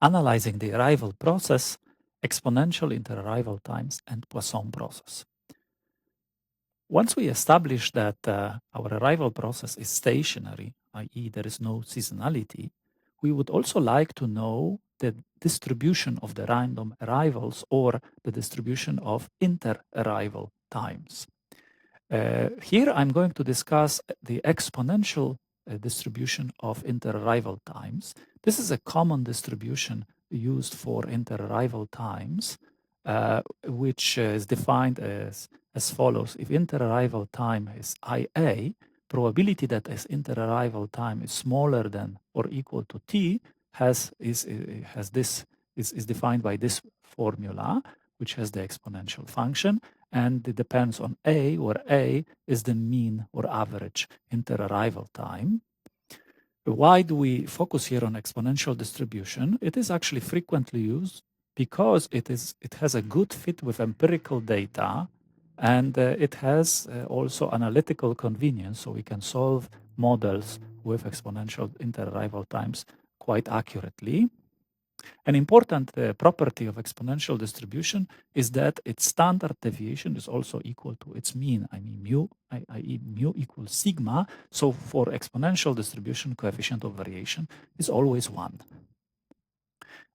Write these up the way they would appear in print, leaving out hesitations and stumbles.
analyzing the arrival process, exponential interarrival times, and Poisson process. Once we establish that our arrival process is stationary, i.e. there is no seasonality, we would also like to know the distribution of the random arrivals or the distribution of interarrival times. Here I'm going to discuss the exponential distribution of interarrival times. This is a common distribution used for interarrival times, which is defined as follows. If interarrival time is IA, probability that this interarrival time is smaller than or equal to t is defined by this formula, which has the exponential function, and it depends on A, where A is the mean or average interarrival time. Why do we focus here on exponential distribution? It is actually frequently used because it has a good fit with empirical data, and it has also analytical convenience, so we can solve models with exponential interarrival times quite accurately. An important property of exponential distribution is that its standard deviation is also equal to its mean, mu, i.e. mu equals sigma. So for exponential distribution, coefficient of variation is always 1.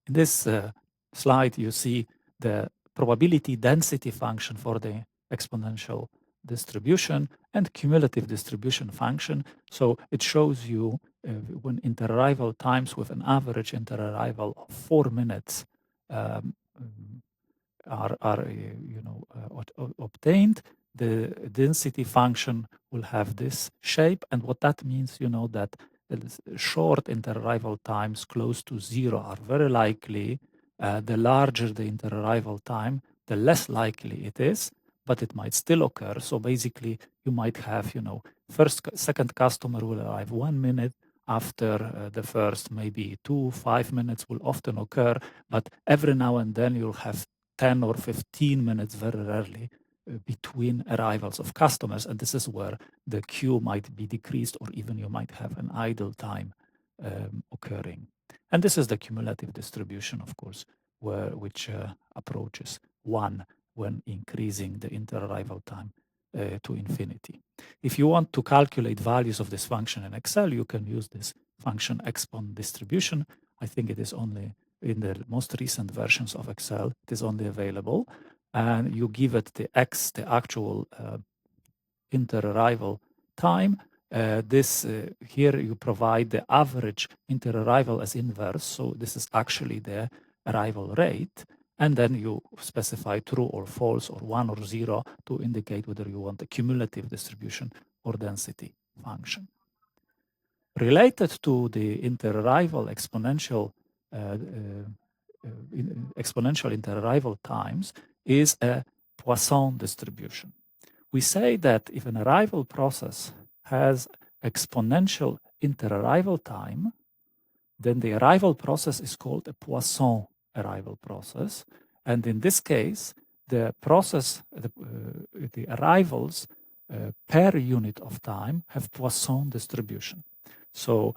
In this slide, you see the probability density function for the exponential distribution and cumulative distribution function. So it shows you when interarrival times with an average interarrival of 4 minutes are obtained, the density function will have this shape. And what that means, that short interarrival times close to 0 are very likely. The larger the interarrival time, the less likely it is, but it might still occur. So basically, you might have, second customer will arrive 1 minute after the first, maybe 5 minutes will often occur, but every now and then you'll have 10 or 15 minutes very rarely between arrivals of customers, and this is where the queue might be decreased, or even you might have an idle time occurring. And this is the cumulative distribution, of course, which approaches 1 when increasing the interarrival time to infinity. If you want to calculate values of this function in Excel, you can use this function expon distribution. I think it is only in the most recent versions of Excel, it is only available. And you give it the x, the actual interarrival time. Here you provide the average interarrival as inverse. So this is actually the arrival rate. And then you specify true or false or 1 or 0 to indicate whether you want a cumulative distribution or density function. Related to the interarrival exponential interarrival times is a Poisson distribution. We say that if an arrival process has exponential interarrival time, then the arrival process is called a Poisson arrival process. And in this case, the process, the arrivals per unit of time have Poisson distribution. So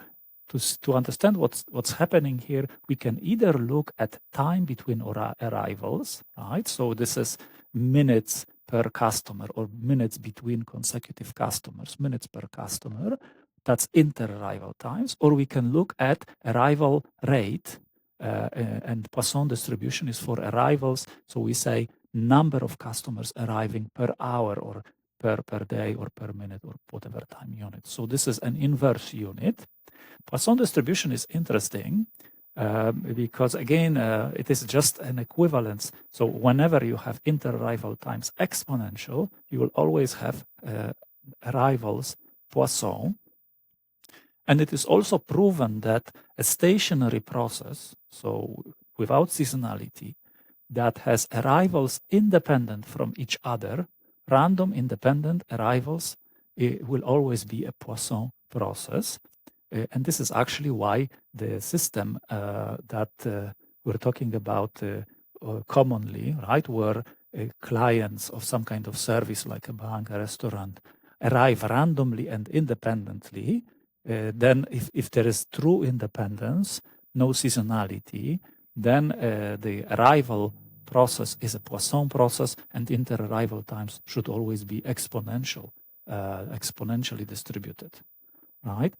to understand what's happening here, we can either look at time between arrivals, right? So this is minutes per customer or minutes between consecutive customers, minutes per customer. That's interarrival times. Or we can look at arrival rate, and Poisson distribution is for arrivals. So we say number of customers arriving per hour or per day or per minute or whatever time unit. So this is an inverse unit. Poisson distribution is interesting because, again, it is just an equivalence. So whenever you have interarrival times exponential, you will always have arrivals Poisson. And it is also proven that a stationary process, so without seasonality, that has arrivals independent from each other, random independent arrivals, it will always be a Poisson process. And this is actually why the system that we're talking about commonly, right, where clients of some kind of service like a bank, a restaurant, arrive randomly and independently, then if there is true independence, no seasonality, then the arrival process is a Poisson process, and interarrival times should always be exponentially distributed, right?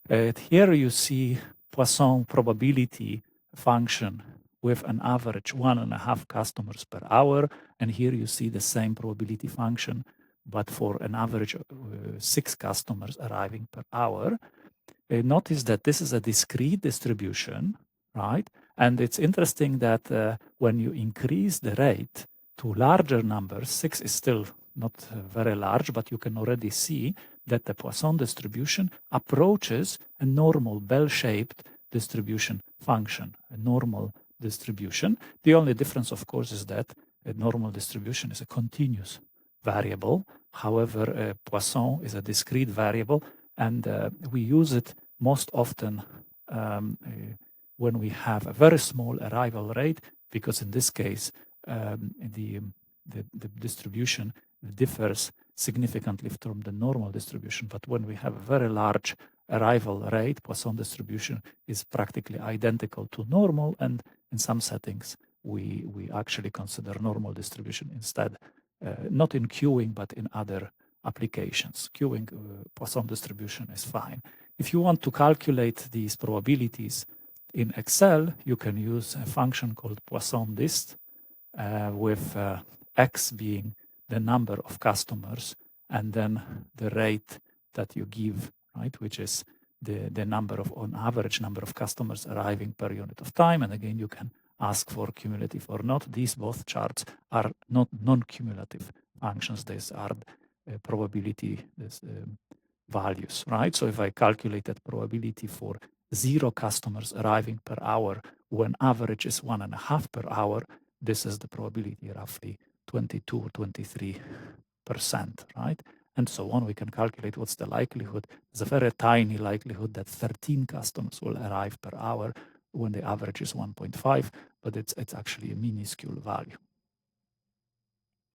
Here you see Poisson probability function with an average 1.5 customers per hour, and here you see the same probability function, but for an average 6 customers arriving per hour. Notice that this is a discrete distribution, right? And it's interesting that when you increase the rate to larger numbers, 6 is still not very large, but you can already see that the Poisson distribution approaches a normal bell-shaped distribution function, a normal distribution. The only difference, of course, is that a normal distribution is a continuous variable. However, Poisson is a discrete variable, and we use it most often when we have a very small arrival rate, because in this case, the distribution differs significantly from the normal distribution. But when we have a very large arrival rate, Poisson distribution is practically identical to normal, and in some settings, we actually consider normal distribution instead, not in queuing, but in other applications. Queuing Poisson distribution is fine. If you want to calculate these probabilities in Excel, you can use a function called Poisson dist, with x being the number of customers and then the rate that you give, right, which is the number of, on average, number of customers arriving per unit of time. And again, you can ask for cumulative or not. These both charts are not non-cumulative functions. These are probability values, right? So if I calculated probability for 0 customers arriving per hour when average is 1.5 per hour, this is the probability roughly 22 or 23%, right? And so on. We can calculate what's the likelihood. There's a very tiny likelihood that 13 customers will arrive per hour when the average is 1.5, but it's actually a minuscule value.